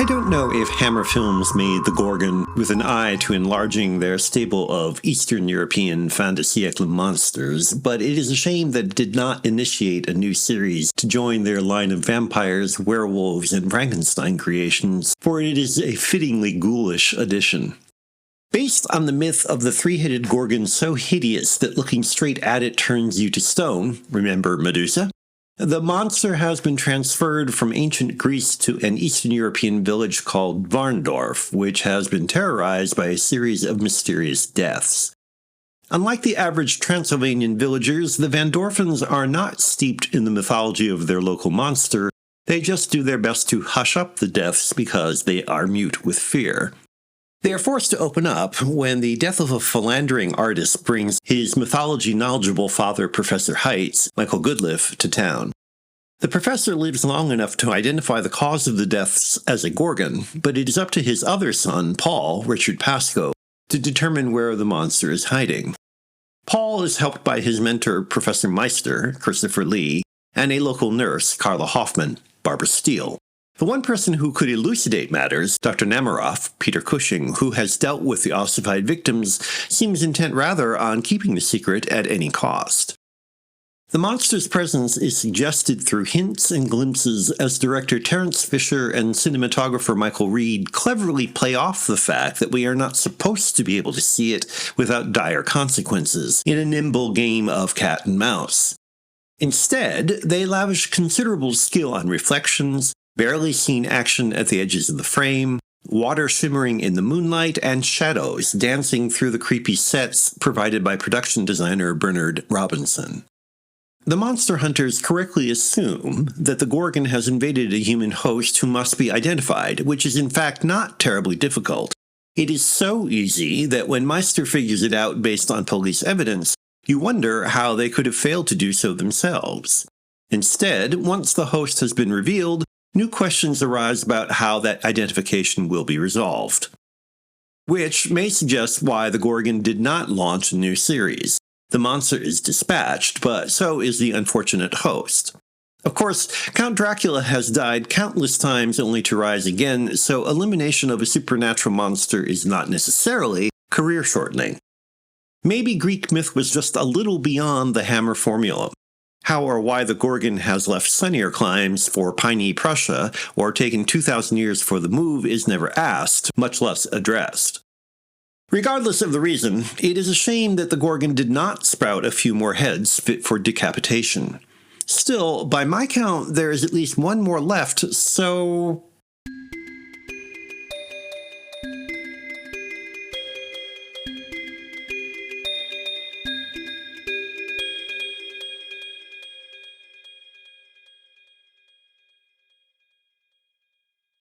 I don't know if Hammer Films made the Gorgon with an eye to enlarging their stable of Eastern European fin de siècle monsters, but it is a shame that it did not initiate a new series to join their line of vampires, werewolves, and Frankenstein creations, for it is a fittingly ghoulish addition. Based on the myth of the three-headed Gorgon so hideous that looking straight at it turns you to stone, remember Medusa? The monster has been transferred from ancient Greece to an Eastern European village called Varndorf, which has been terrorized by a series of mysterious deaths. Unlike the average Transylvanian villagers, the Vandorfans are not steeped in the mythology of their local monster. They just do their best to hush up the deaths because they are mute with fear. They are forced to open up when the death of a philandering artist brings his mythology-knowledgeable father, Professor Heitz, Michael Goodliff, to town. The professor lives long enough to identify the cause of the deaths as a Gorgon, but it is up to his other son, Paul, Richard Pascoe, to determine where the monster is hiding. Paul is helped by his mentor, Professor Meister, Christopher Lee, and a local nurse, Carla Hoffman, Barbara Steele. The one person who could elucidate matters, Dr. Namaroff, Peter Cushing, who has dealt with the ossified victims, seems intent rather on keeping the secret at any cost. The monster's presence is suggested through hints and glimpses as director Terence Fisher and cinematographer Michael Reed cleverly play off the fact that we are not supposed to be able to see it without dire consequences in a nimble game of cat and mouse. Instead, they lavish considerable skill on reflections, barely seen action at the edges of the frame, water shimmering in the moonlight, and shadows dancing through the creepy sets provided by production designer Bernard Robinson. The monster hunters correctly assume that the Gorgon has invaded a human host who must be identified, which is in fact not terribly difficult. It is so easy that when Meister figures it out based on police evidence, you wonder how they could have failed to do so themselves. Instead, once the host has been revealed, new questions arise about how that identification will be resolved. Which may suggest why the Gorgon did not launch a new series. The monster is dispatched, but so is the unfortunate host. Of course, Count Dracula has died countless times only to rise again, so elimination of a supernatural monster is not necessarily career-shortening. Maybe Greek myth was just a little beyond the Hammer formula. How or why the Gorgon has left sunnier climes for piney Prussia or taken 2,000 years for the move is never asked, much less addressed. Regardless of the reason, it is a shame that the Gorgon did not sprout a few more heads fit for decapitation. Still, by my count, there is at least one more left, so